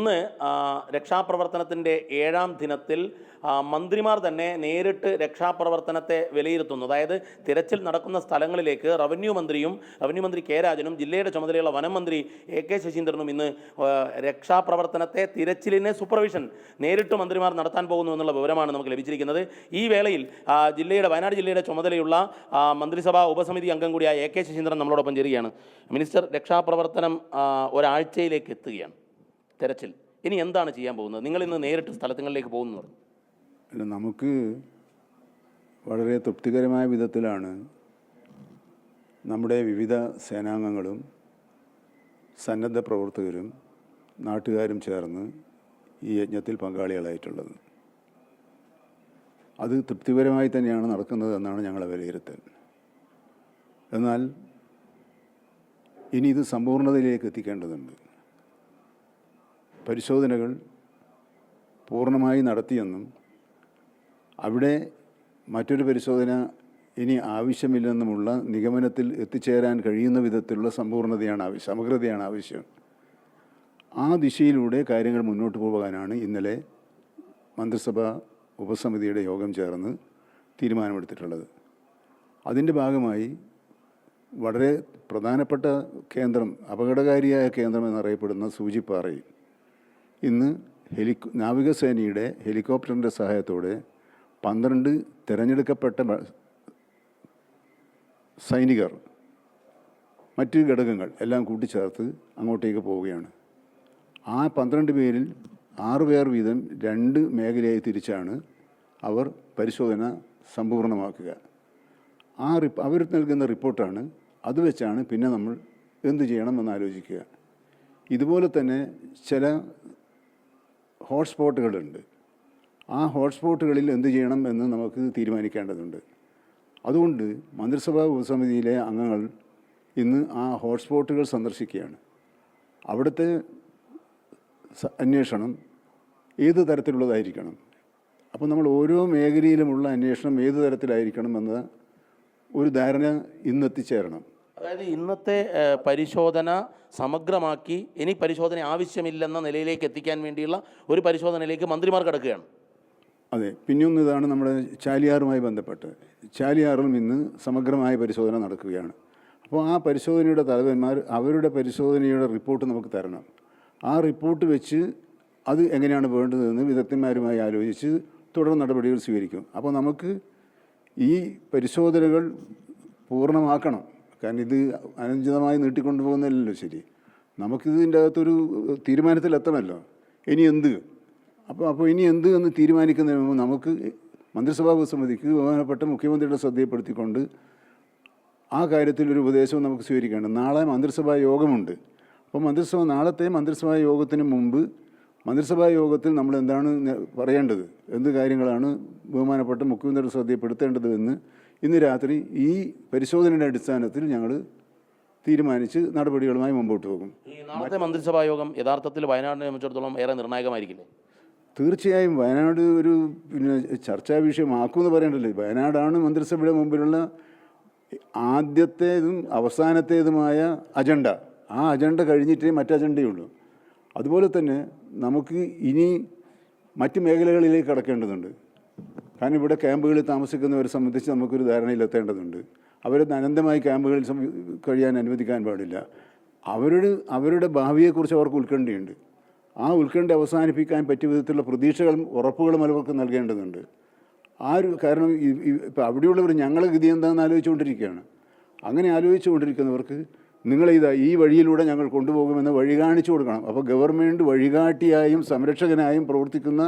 ഇന്ന് രക്ഷാപ്രവർത്തനത്തിൻ്റെ 7ാം ദിനത്തിൽ മന്ത്രിമാർ തന്നെ നേരിട്ട് രക്ഷാപ്രവർത്തനത്തെ വിലയിരുത്തുന്നു. അതായത് തിരച്ചിൽ നടക്കുന്ന സ്ഥലങ്ങളിലേക്ക് റവന്യൂ മന്ത്രി കെ രാജനും ജില്ലയുടെ ചുമതലയുള്ള വനം മന്ത്രി AK ശശീന്ദ്രനും ഇന്ന് രക്ഷാപ്രവർത്തനത്തെ തിരച്ചിലിനെ സൂപ്പർവിഷൻ നേരിട്ട് മന്ത്രിമാർ നടത്താൻ പോകുന്നു എന്നുള്ള വിവരമാണ് നമുക്ക് ലഭിച്ചിരിക്കുന്നത്. ഈ വേളയിൽ വയനാട് ജില്ലയുടെ ചുമതലയുള്ള മന്ത്രിസഭാ ഉപസമിതി അംഗം കൂടിയായ AK ശശീന്ദ്രൻ നമ്മളോടൊപ്പം ചേരുകയാണ്. മിനിസ്റ്റർ, രക്ഷാപ്രവർത്തനം ഒരാഴ്ചയിലേക്ക് എത്തുകയാണ്. തെരച്ചിൽ ഇനി എന്താണ് ചെയ്യാൻ പോകുന്നത്? നിങ്ങൾ ഇന്ന് നേരിട്ട് സ്ഥലങ്ങളിലേക്ക് പോകുന്നു. നമുക്ക് വളരെ തൃപ്തികരമായ വിധത്തിലാണ് നമ്മുടെ വിവിധ സേനാംഗങ്ങളും സന്നദ്ധ പ്രവർത്തകരും നാട്ടുകാരും ചേർന്ന് ഈ യജ്ഞത്തിൽ പങ്കാളികളായിട്ടുള്ളത്. അത് തൃപ്തികരമായി തന്നെയാണ് നടക്കുന്നത് എന്നാണ് ഞങ്ങളുടെ വിലയിരുത്തൽ. എന്നാൽ ഇനി ഇത് സമ്പൂർണ്ണതയിലേക്ക് എത്തിക്കേണ്ടതുണ്ട്. പരിശോധനകൾ പൂർണ്ണമായി നടത്തിയെന്നും അവിടെ മറ്റൊരു പരിശോധന ഇനി ആവശ്യമില്ലെന്നുമുള്ള നിഗമനത്തിൽ എത്തിച്ചേരാൻ കഴിയുന്ന വിധത്തിലുള്ള സമഗ്രതയാണ് ആവശ്യം. ആ ദിശയിലൂടെ കാര്യങ്ങൾ മുന്നോട്ട് പോകാനാണ് ഇന്നലെ മന്ത്രിസഭാ ഉപസമിതിയുടെ യോഗം ചേർന്ന് തീരുമാനമെടുത്തിട്ടുള്ളത്. അതിൻ്റെ ഭാഗമായി വളരെ പ്രധാനപ്പെട്ട കേന്ദ്രം, അപകടകാരിയായ കേന്ദ്രം എന്നറിയപ്പെടുന്ന സൂചിപ്പാറയിൽ ഇന്ന് നാവികസേനയുടെ ഹെലികോപ്റ്ററിൻ്റെ സഹായത്തോടെ 12 തിരഞ്ഞെടുക്കപ്പെട്ട സൈനികർ മറ്റ് ഘടകങ്ങൾ എല്ലാം കൂട്ടിച്ചേർത്ത് അങ്ങോട്ടേക്ക് പോവുകയാണ്. ആ 12 പേരിൽ 6 പേർ വീതം 2 മേഖലയായി തിരിച്ചാണ് അവർ പരിശോധന സമ്പൂർണ്ണമാക്കുക. അവർ നൽകുന്ന റിപ്പോർട്ടാണ്, അത് വെച്ചാണ് പിന്നെ നമ്മൾ എന്തു ചെയ്യണമെന്ന് ആലോചിക്കുക. ഇതുപോലെ തന്നെ ചില ഹോട്ട്സ്പോട്ടുകളുണ്ട്. ആ ഹോട്ട്സ്പോട്ടുകളിൽ എന്ത് ചെയ്യണം എന്ന് നമുക്ക് തീരുമാനിക്കേണ്ടതുണ്ട്. അതുകൊണ്ട് മന്ത്രിസഭാ ഉപസമിതിയിലെ അംഗങ്ങൾ ഇന്ന് ആ ഹോട്ട്സ്പോട്ടുകൾ സന്ദർശിക്കുകയാണ്. അവിടുത്തെ അന്വേഷണം ഏത് തരത്തിലുള്ളതായിരിക്കണം, അപ്പോൾ നമ്മൾ ഓരോ മേഖലയിലുമുള്ള അന്വേഷണം ഏത് തരത്തിലായിരിക്കണം എന്ന ഒരു ധാരണ ഇന്നെത്തിച്ചേരണം. അതായത് ഇന്നത്തെ പരിശോധന സമഗ്രമാക്കി ഇനി പരിശോധന ആവശ്യമില്ലെന്ന നിലയിലേക്ക് എത്തിക്കാൻ വേണ്ടിയുള്ള ഒരു പരിശോധനയിലേക്ക് മന്ത്രിമാർ കടക്കുകയാണ്. അതെ. പിന്നെയൊന്ന് ഇതാണ് നമ്മുടെ ചാലിയാറുമായി ബന്ധപ്പെട്ട്. ചാലിയാറിലും ഇന്ന് സമഗ്രമായ പരിശോധന നടക്കുകയാണ്. അപ്പോൾ ആ പരിശോധനയുടെ തലവന്മാർ അവരുടെ പരിശോധനയുടെ റിപ്പോർട്ട് നമുക്ക് തരണം. ആ റിപ്പോർട്ട് വെച്ച് അത് എങ്ങനെയാണ് വേണ്ടതെന്ന് വിദഗ്ധന്മാരുമായി ആലോചിച്ച് തുടർ നടപടികൾ സ്വീകരിക്കും. അപ്പോൾ നമുക്ക് ഈ പരിശോധനകൾ പൂർണ്ണമാക്കണം. കാരണം ഇത് അനുചിതമായി നീട്ടിക്കൊണ്ടുപോകുന്നില്ലല്ലോ. ശരി, നമുക്കിതിൻ്റെ അകത്തൊരു തീരുമാനത്തിലെത്തണമല്ലോ. ഇനി എന്ത് അപ്പോൾ ഇനി എന്ത് എന്ന് തീരുമാനിക്കുന്നതിന് മുമ്പ് നമുക്ക് മന്ത്രിസഭാ ഉപസമിതിക്ക് ബഹുമാനപ്പെട്ട മുഖ്യമന്ത്രിയുടെ ശ്രദ്ധയെപ്പെടുത്തിക്കൊണ്ട് ആ കാര്യത്തിൽ ഒരു ഉപദേശവും നമുക്ക് സ്വീകരിക്കേണ്ട. നാളെ മന്ത്രിസഭാ യോഗമുണ്ട്. അപ്പോൾ നാളത്തെ മന്ത്രിസഭാ യോഗത്തിന് മുമ്പ് മന്ത്രിസഭാ യോഗത്തിൽ നമ്മൾ എന്താണ് പറയേണ്ടത്, എന്ത് കാര്യങ്ങളാണ് ബഹുമാനപ്പെട്ട മുഖ്യമന്ത്രിയുടെ ശ്രദ്ധയെപ്പെടുത്തേണ്ടത് എന്ന് ഇന്ന് രാത്രി ഈ പരിശോധനയുടെ അടിസ്ഥാനത്തിൽ ഞങ്ങൾ തീരുമാനിച്ച് നടപടികളുമായി മുമ്പോട്ട് പോകും. ഈ നാളത്തെ മന്ത്രിസഭാ യോഗം യഥാർത്ഥത്തിൽ വയനാടിനെ സംബന്ധിച്ചിടത്തോളം ഏറെ നിർണായകമായിരിക്കില്ലേ? തീർച്ചയായും വയനാട് ഒരു ചർച്ചാ വിഷയമാക്കുമെന്ന് പറയേണ്ടല്ലേ. വയനാടാണ് മന്ത്രിസഭയുടെ മുമ്പിലുള്ള ആദ്യത്തേതും അവസാനത്തേതുമായ അജണ്ട. ആ അജണ്ട കഴിഞ്ഞിട്ടേ മറ്റജണ്ടയുള്ളൂ. അതുപോലെ തന്നെ നമുക്ക് ഇനി മറ്റ് മേഖലകളിലേക്ക് കടക്കേണ്ടതുണ്ട്. കാരണം ഇവിടെ ക്യാമ്പുകളിൽ താമസിക്കുന്നവരെ സംബന്ധിച്ച് നമുക്കൊരു ധാരണയിലെത്തേണ്ടതുണ്ട്. അവരെ അനന്തമായി ക്യാമ്പുകളിൽ കഴിയാൻ അനുവദിക്കാൻ പാടില്ല. അവരുടെ ഭാവിയെക്കുറിച്ച് അവർക്ക് ഉത്കണ്ഠയുണ്ട്. ആ ഉത്കണ്ഠ അവസാനിപ്പിക്കാൻ പറ്റിയ വിധത്തിലുള്ള പ്രതീക്ഷകളും ഉറപ്പുകളും അവർക്ക് നൽകേണ്ടതുണ്ട്. കാരണം ഇപ്പോൾ അവിടെയുള്ളവർ ഞങ്ങളെ ഗതി എന്താണെന്ന് ആലോചിച്ചുകൊണ്ടിരിക്കുകയാണ്. അങ്ങനെ ആലോചിച്ചുകൊണ്ടിരിക്കുന്നവർക്ക് ഈ വഴിയിലൂടെ ഞങ്ങൾ കൊണ്ടുപോകുമെന്ന് വഴി കാണിച്ചു കൊടുക്കണം. അപ്പോൾ ഗവൺമെൻറ് വഴികാട്ടിയായും സംരക്ഷകനായും പ്രവർത്തിക്കുന്ന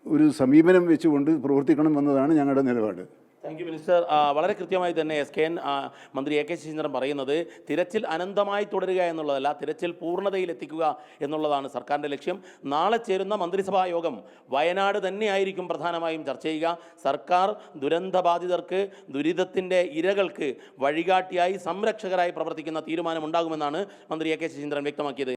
ഒരു സമീപനം വെച്ചുകൊണ്ട് പ്രവർത്തിക്കണം എന്നതാണ് ഞങ്ങളുടെ നിലപാട്. Thank you minister. വളരെ കൃത്യമായി തന്നെ SKN മന്ത്രി AK ശശീന്ദ്രൻ പറയുന്നത് തിരച്ചിൽ അനന്തമായി തുടരുക എന്നുള്ളതല്ല, തിരച്ചിൽ പൂർണ്ണതയിലെത്തിക്കുക എന്നുള്ളതാണ് സർക്കാരിൻ്റെ ലക്ഷ്യം. നാളെ ചേരുന്ന മന്ത്രിസഭാ യോഗം വയനാട് തന്നെയായിരിക്കും പ്രധാനമായും ചർച്ച ചെയ്യുക. സർക്കാർ ദുരന്തബാധിതർക്ക്, ദുരിതത്തിൻ്റെ ഇരകൾക്ക് വഴികാട്ടിയായി സംരക്ഷകരായി പ്രവർത്തിക്കുന്ന തീരുമാനമുണ്ടാകുമെന്നാണ് മന്ത്രി AK ശശീന്ദ്രൻ വ്യക്തമാക്കിയത്.